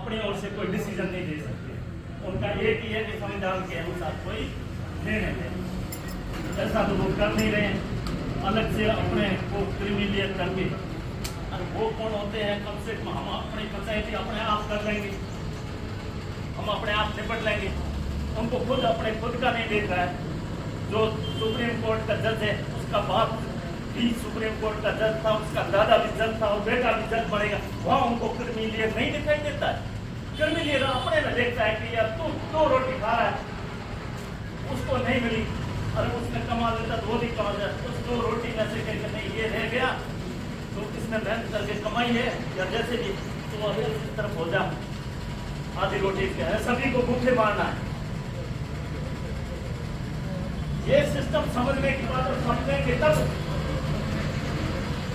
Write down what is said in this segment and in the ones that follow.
अपनी ओर से कोई डिसीजन नहीं दे सकते। उनका एक ही है कि संविधान के अनुसार कोई निर्णय ले। ऐसा तो वो कर नहीं रहे हैं, अलग से अपने को क्रिमिलियर करके। और वो कौन होते हैं? कम से कम हम अपनी पंचायती अपने आप कर लेंगे, हम अपने आप निपट लेंगे। उनको खुद अपने खुद का नहीं देख रहा है। जो सुप्रीम कोर्ट का जज है उसका बाप भी सुप्रीम कोर्ट का जज था, उसका दादा भी जज था और बेटा भी जज बनेगा, वहाँ उनको क्रिमिलियर नहीं दिखाई देता है। क्रिमिलियर अपने में देखता है कि यार तू दो रोटी खा रहा है, उसको नहीं मिली, अरे उसने कमा लेता तो वो भी कमा जाता, उस दो रोटी में से कहते नहीं ये रह गया तो इसने मेहनत करके कमाई है या जैसे भी तो इस तरफ हो जा, आधी रोटी क्या है, सभी को भूखे मारना है। ये सिस्टम समझने की बात और समझने के तब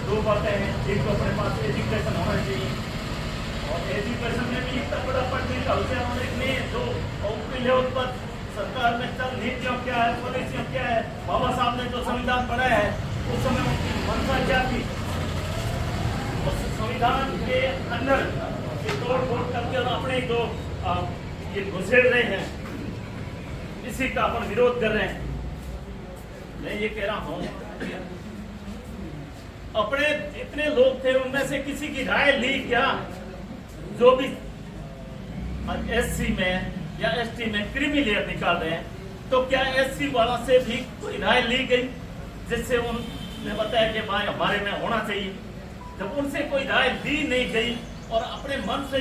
दो बातें हैं। एक तो अपने पास एजुकेशन होना चाहिए और एजुकेशन में भी इतना बड़ा पढ़ने का विषय होने के लिए जो ऊपरी लेवल पर सरकार में चल नीतियों क्या है, पॉलिसियां क्या है, बाबा साहब ने जो संविधान बनाया है उस समय उनकी मंशा क्या थी, उस संविधान के अंदर ये तोड़ फोड़ करके और अपने जो ये घुसेड़ रहे हैं इसी का अपन विरोध कर रहे हैं। मैं ये कह रहा हूं अपने इतने लोग थे उनमें से किसी की राय ली क्या? जो भी एससी में या एसटी में क्रिमिलियर निकाल रहे हैं तो क्या एससी वाला से भी कोई राय ली गई जिससे उन्होंने बताया कि भाई हमारे में होना चाहिए? जब उनसे कोई राय ली नहीं गई और अपने मन से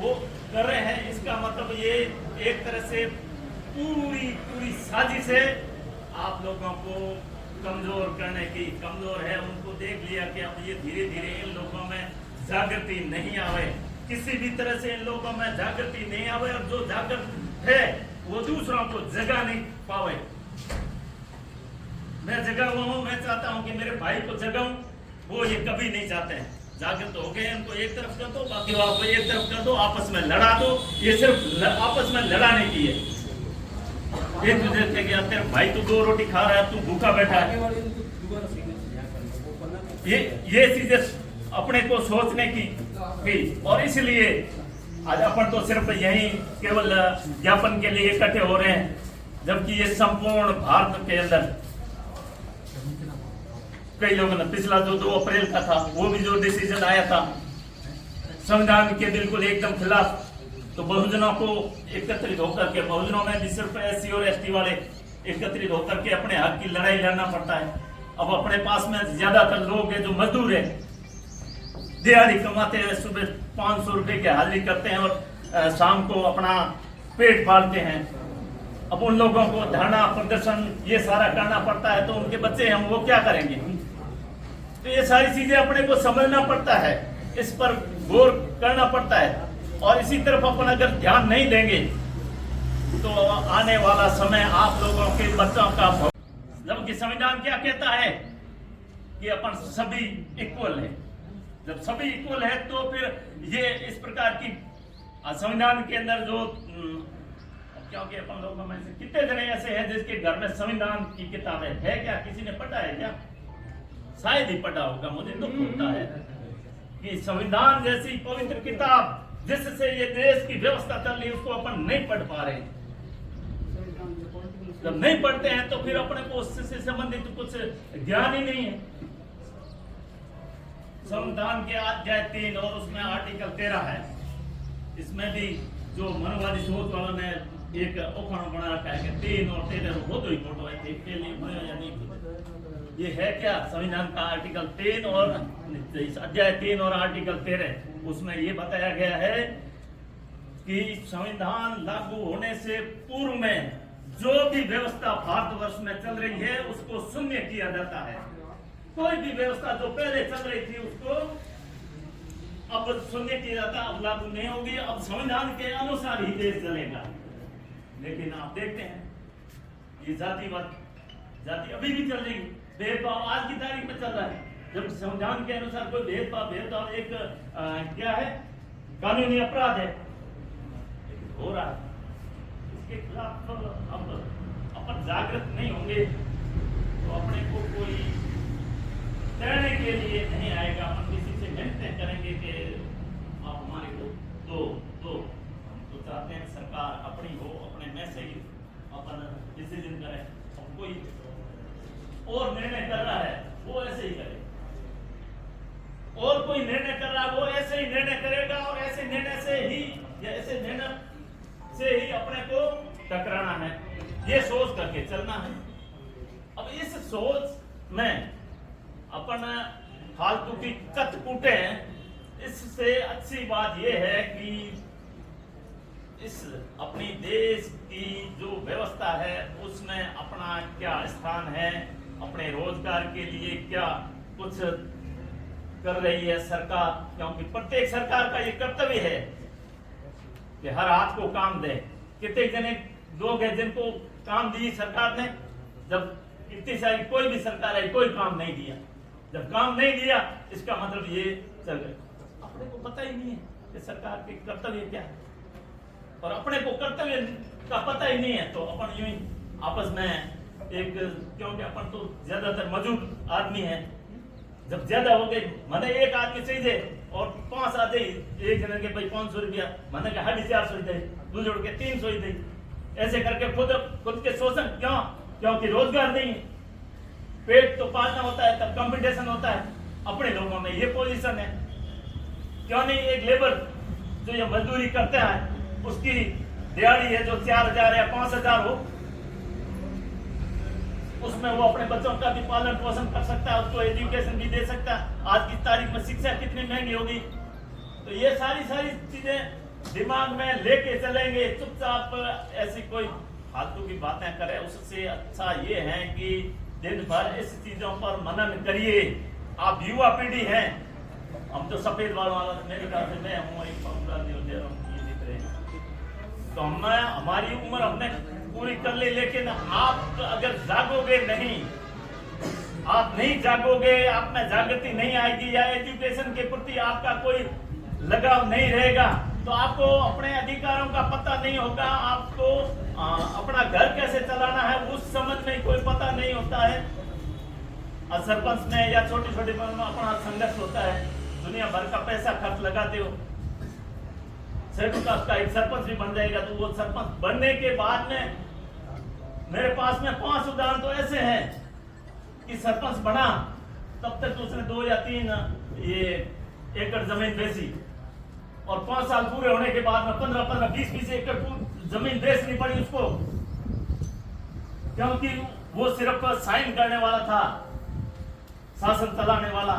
वो कर रहे हैं, इसका मतलब ये एक तरह से पूरी साजिश है आप लोगों को कमजोर करने की। कमजोर है उनको देख लिया कि अब ये धीरे धीरे इन लोगों में जागृति नहीं आवे, किसी भी तरह से इन लोगों में जागृति नहीं आवे और जो जागृत है वो दूसरों को जगा नहीं पावे। मैं जगा हुआ हूं, मैं चाहता हूं कि मेरे भाई को जगाऊं, वो ये कभी नहीं चाहते हैं। जागृत हो गए उनको एक तरफ कर दो, बाकी को एक तरफ कर दो, आपस में लड़ा दो। ये सिर्फ आपस में लड़ाने की है। एक दूसरे से कि तेरे भाई तू दो रोटी खा रहा है, तू भूखा बैठा है। ये चीजें अपने को सोचने की भी, और इसलिए आज अपन तो सिर्फ यही केवल ज्ञापन के लिए इकट्ठे हो रहे हैं, जबकि ये संपूर्ण भारत के अंदर कई लोगों ने पिछला जो 2 अप्रैल का था वो भी जो डिसीजन आया था संविधान के बिल्कुल एकदम खिलाफ, तो बहुजनों को एकत्रित होकर के, बहुजनों में भी सिर्फ एससी और एसटी वाले एकत्रित होकर के अपने हक की लड़ाई लड़ना पड़ता है। अब अपने पास में ज्यादातर लोग हैं जो मजदूर है, दिहाड़ी कमाते हैं, सुबह 500 रुपए की हाजिरी करते हैं और शाम को अपना पेट पालते हैं। अब उन लोगों को धरना प्रदर्शन ये सारा करना पड़ता है, तो उनके बच्चे हम वो क्या करेंगे? तो ये सारी चीजें अपने को समझना पड़ता है, इस पर गौर करना पड़ता है। और इसी तरफ अपन अगर ध्यान नहीं देंगे तो आने वाला समय आप लोगों के बच्चों का, जबकि संविधान क्या कहता है कि अपन सभी इक्वल है। जब सभी इक्वल है तो फिर ये इस प्रकार की संविधान के अंदर जो, क्योंकि अपन लोगों में से कितने जने ऐसे हैं जिसके घर में संविधान की किताबें है क्या? किसी ने पढ़ा है क्या? शायद ही पढ़ा होगा। मुझे दुख होता है कि संविधान जैसी पवित्र किताब जिससे ये देश की व्यवस्था चल रही है उसको अपन नहीं पढ़ पा रहे। जब नहीं पढ़ते हैं तो फिर अपने को उससे संबंधित कुछ ज्ञान ही नहीं है। संविधान के अध्याय 3 और उसमें आर्टिकल 13 है, इसमें भी जो मनोवादी सोच वालों ने एक उखाड़ा बना रखा है कि 3 और 13 वो दो ही फोटो है, या नहीं। ये है क्या? संविधान का आर्टिकल 3 और अध्याय 3 और आर्टिकल 13, उसमें ये बताया गया है कि संविधान लागू होने से पूर्व में जो भी व्यवस्था भारतवर्ष में चल रही है उसको शून्य किया जाता है। कोई भी व्यवस्था जो पहले चल रही थी उसको अब शून्य किया जाता, अब लागू नहीं होगी। अब संविधान के अनुसार ही देश चलेगा। लेकिन आप देखते हैं ये जातिवाद, जाति अभी भी चल रही है, भेदभाव आज की तारीख में चल रहा है। जब संविधान के अनुसार कोई भेदभाव एक क्या है, कानूनी अपराध है, हो रहा है। इसके खिलाफ अब अपन जागृत नहीं होंगे तो अपने को कोई तैरने के लिए नहीं आएगा। हम किसी से मिलते करेंगे कि आप हमारे को दो अपन डिसीजन करें। अब कोई और निर्णय कर रहा है वो ऐसे ही करे, और कोई निर्णय कर रहा है वो ऐसे ही निर्णय करेगा, और ऐसे निर्णय से ही या ऐसे निर्णय से ही अपने को टकराना है, ये सोच करके चलना है। अब इस सोच में अपन फालतू की कत कूटे हैं, इससे अच्छी बात यह है कि इस अपनी देश की जो व्यवस्था है उसमें अपना क्या स्थान है, अपने रोजगार के लिए क्या कुछ कर रही है सरकार, क्योंकि प्रत्येक सरकार का ये कर्तव्य है कि हर हाथ को काम दे। कितने जने लोग हैं जिनको काम दी सरकार ने, जब इतनी सारी कोई भी सरकार है कोई काम नहीं दिया। जब काम नहीं दिया इसका मतलब ये चल गया। अपने को पता ही नहीं है कि सरकार के कर्तव्य क्या है, और अपने को कर्तव्य का पता ही नहीं है तो अपन यूं ही आपस में एक, क्योंकि अपन तो ज्यादातर मजदूर आदमी है, जब ज्यादा हो गए मैंने एक आदमी चाहिए और 5 आ जाए, एक जने के भाई 500 रुपया, मैंने कहा 450 दे, दो जोड़ के 300 ही दे, ऐसे करके खुद के शोषण। क्यों? क्योंकि रोजगार नहीं है, पेट तो पालना होता है, तब कंपटीशन होता है। अपने लोगों में ये पोजीशन है, क्यों नहीं एक लेबर जो ये मजदूरी करते हैं उसकी दिहाड़ी है जो 4000 या 5000 हो, उसमें वो अपने बच्चों का भी पालन पोषण कर सकता है, उसको एजुकेशन भी दे सकता है। आज की तारीख में शिक्षा कितनी महंगी होगी, तो ये सारी चीजें दिमाग में लेके चलेंगे। चुपचाप ऐसी कोई फालतू की बातें करें, उससे अच्छा ये है कि दिन भर इस चीजों पर मनन करिए। आप युवा पीढ़ी हैं, हम तो सफेद वाला मेरे ख्याल से मैं हूँ, एक फॉर्मूला दे रहा हूँ, ये दिख रहे हैं, तो हमारी उम्र हमने पूरी कर ली, लेकिन आप अगर जागोगे नहीं, आप नहीं जागोगे, आप में जागृति नहीं आएगी या एजुकेशन के प्रति आपका कोई लगाव नहीं रहेगा, तो आपको अपने अधिकारों का पता नहीं होगा, आपको अपना घर कैसे चलाना है उस समझ में कोई पता नहीं होता है। सरपंच में या छोटी छोटी में अपना संघर्ष होता है, दुनिया भर का पैसा खर्च लगाते हो, का एक सरपंच भी बन जाएगा, तो वो सरपंच बनने के बाद में मेरे पास में 5 उदाहरण तो ऐसे हैं कि सरपंच बना तब तक उसने 2 या 3 ये एकड़ जमीन बेची, और 5 साल पूरे होने के बाद में 15-15, 20-20 एकड़ जमीन बेचनी पड़ी उसको, क्योंकि वो सिर्फ साइन करने वाला था, शासन चलाने वाला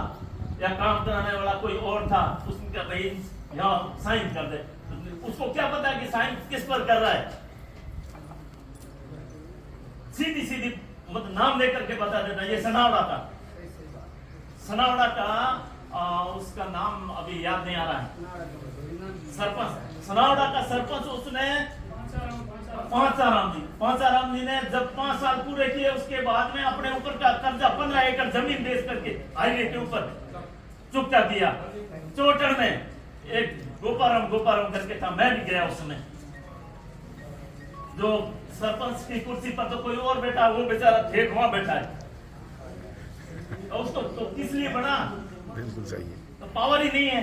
या काम कराने वाला कोई और था, उसने भाई यहाँ साइन कर दे। उसको क्या पता है कि साइन किस पर कर रहा है, सीधी मतलब नाम लेकर के बता देता। ये सनावड़ा का उसका नाम अभी याद नहीं आ रहा है, सरपंच सनावड़ा का सरपंच, उसने पांचाराम जी ने जब 5 साल पूरे किए उसके बाद में अपने ऊपर का कर्जा 15 एकड़ जमीन बेच करके हाईवे के ऊपर चुकता किया। चोटन में एक गोपाराम करके था, मैं भी गया उस समय, जो सरपंच की कुर्सी पर तो कोई और बैठा, वो बेचारा ठेठ वहां बैठा है, और उसको तो किस लिए बना, बिल्कुल सही है, तो पावर ही नहीं है।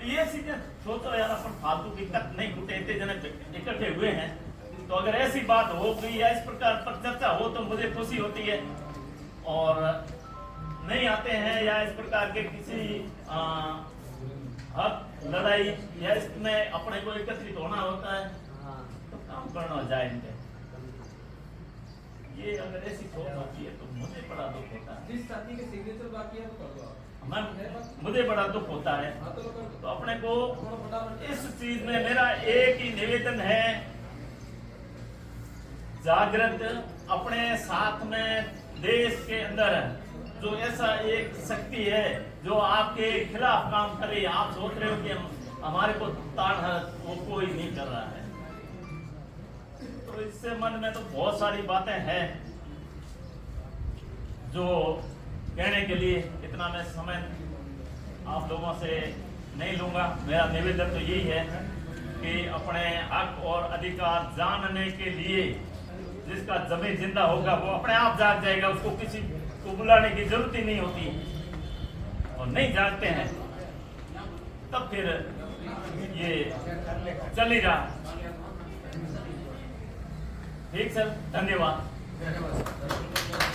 ये चीजें सोचो यार, अपन फालतू की तक नहीं कुटे, इतने जने इकट्ठे हुए हैं, तो अगर ऐसी बात हो गई या इस प्रकार पर चर्चा हो तो मुझे खुशी होती है, और नहीं आते हैं या इस प्रकार के किसी हक लड़ाई या इसमें अपने को एकत्रित होना होता है तो काम करना जाए इनके। ये अगर ऐसी सोच होती है तो मुझे बड़ा दुख होता है। जिस साथी के सिग्नेचर बाकी है वो कर दो, मुझे बड़ा दुख होता है। तो अपने को इस चीज में मेरा एक ही निवेदन है, जागृत अपने साथ में देश के अंदर जो ऐसा एक शक्ति है जो आपके खिलाफ काम कर रही है, आप सोच रहे हो कि हमारे को ताड़ है, वो कोई नहीं कर रहा है। तो इससे मन में तो बहुत सारी बातें हैं जो कहने के लिए, इतना मैं समय आप लोगों से नहीं लूंगा। मेरा निवेदन तो यही है कि अपने हक और अधिकार जानने के लिए जिसका जमीन जिंदा होगा वो अपने आप जाग जाएगा, उसको किसी को बुलाने की जरूरत ही नहीं होती। और नहीं जागते हैं तब फिर ये चल ही रहा। ठीक सर, धन्यवाद। धन्यवाद सर।